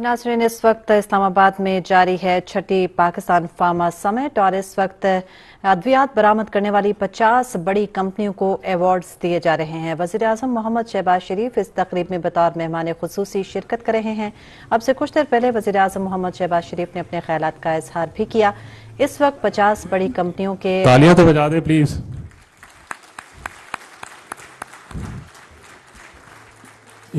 नाज़रीन, इस वक्त इस्लामाबाद में जारी है छठी पाकिस्तान फार्मा समिट और इस वक्त अद्वियात बरामद करने वाली 50 बड़ी कंपनियों को एवार्ड्स दिए जा रहे हैं। वजीर एअज़म मोहम्मद शहबाज शरीफ इस तकरीब में बतौर मेहमान खुसूसी शिरकत कर रहे हैं। अब से कुछ देर पहले वजीर एअज़म मोहम्मद शहबाज शरीफ ने अपने ख्यालात का इजहार भी किया। इस वक्त 50 बड़ी कंपनियों के तालियां तो बजा दें please.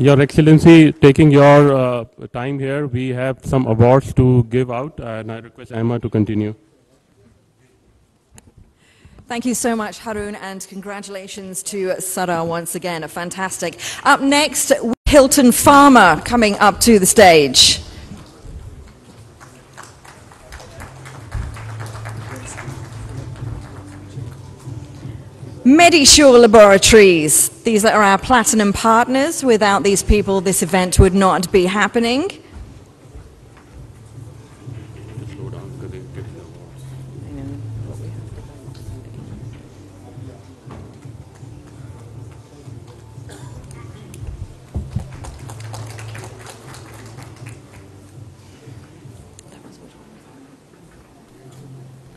Your Excellency, taking your time here, we have some awards to give out, and I request Emma to continue. Thank you so much, Haroon, and congratulations to Sara once again. Fantastic. Up next, Hilton Pharma coming up to the stage. MediSure Laboratories. These are our platinum partners. Without these people, this event would not be happening.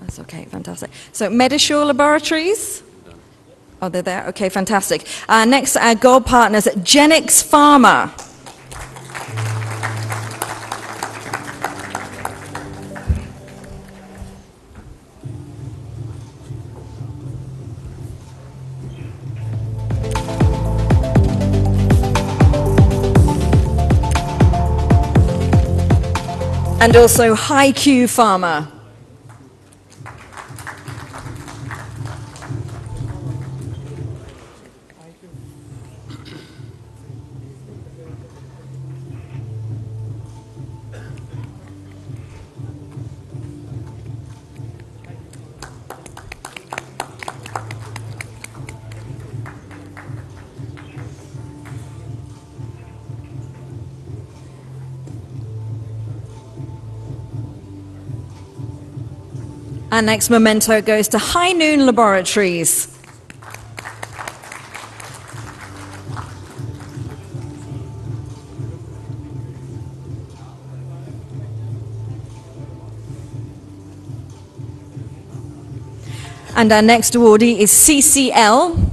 That's okay, fantastic. So MediSure Laboratories. Oh, they're there? Okay, fantastic. Next, our gold partners, Genix Pharma. And also HiQ Pharma. Our next memento goes to High Noon Laboratories. And our next awardee is CCL.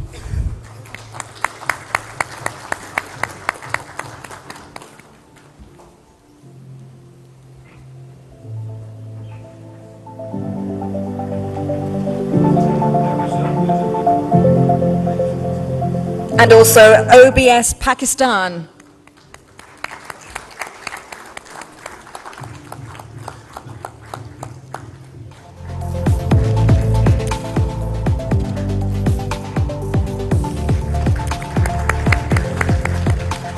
And also OBS Pakistan.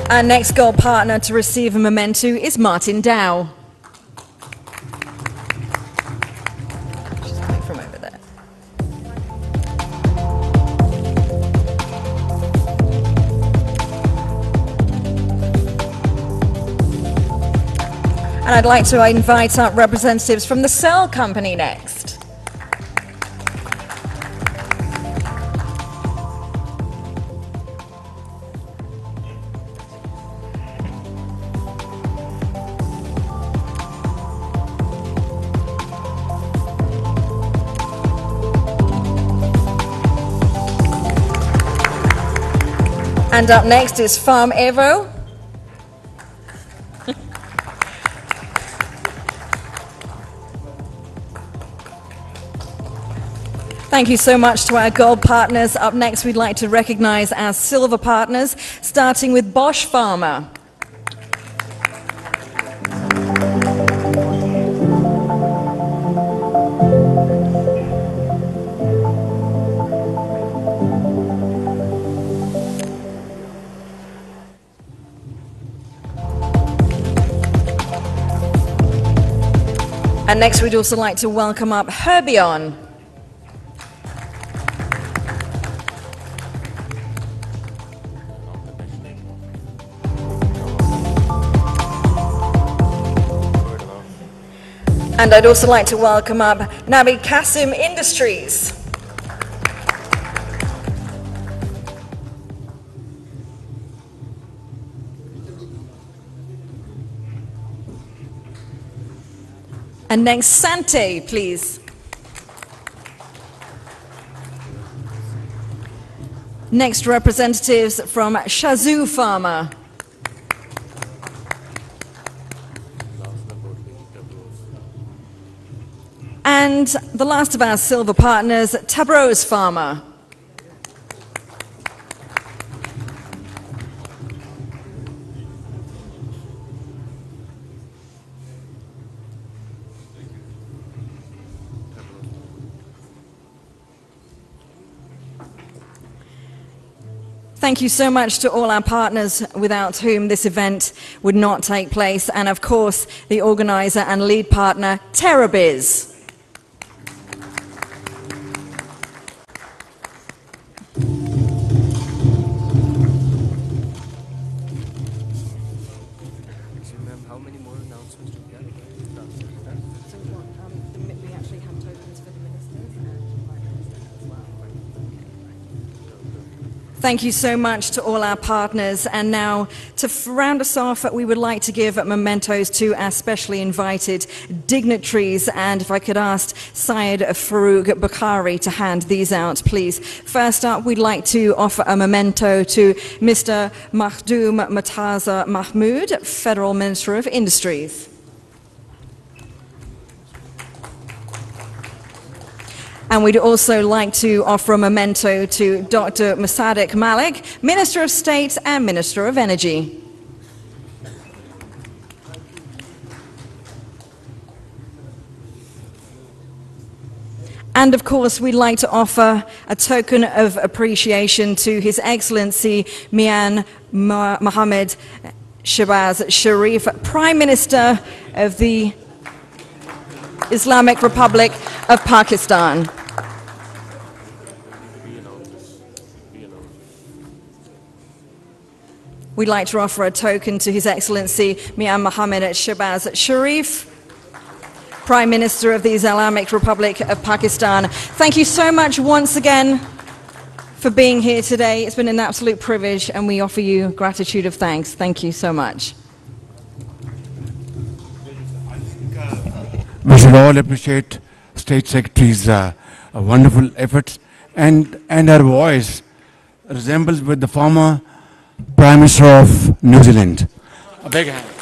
Our next gold partner to receive a memento is Martin Dow. She's coming from over there. And I'd like to invite our representatives from the Cell Company next. And up next is Farm Evo. Thank you so much to our gold partners. Up next, we'd like to recognize our silver partners, starting with Bosch Pharma. And next, we'd also like to welcome up Herbion. And I'd also like to welcome up Nabi Qasim Industries. And next, Sante, please. Next, representatives from Shazoo Pharma. And the last of our silver partners, Tabros Pharma. Thank you so much to all our partners without whom this event would not take place, and of course the organizer and lead partner, Terabiz. Thank you so much to all our partners. And now, to round us off, we would like to give mementos to our specially invited dignitaries. And if I could ask Syed Farouk Bukhari to hand these out, please. First up, we'd like to offer a memento to Mr. Makhdoom Mataza Mahmood, Federal Minister of Industries. And we'd also like to offer a memento to Dr. Musaddiq Malik, Minister of State and Minister of Energy. And of course, we'd like to offer a token of appreciation to His Excellency Mian Mohammed Shehbaz Sharif, Prime Minister of the Islamic Republic of Pakistan. We'd like to offer a token to His Excellency Mian Mohammed Shehbaz Sharif, Prime Minister of the Islamic Republic of Pakistan. Thank you so much once again for being here today. It's been an absolute privilege, and we offer you gratitude of thanks. Thank you so much. We should all appreciate State Secretary's wonderful efforts, and her voice resembles with the former Prime Minister of New Zealand. A big hand.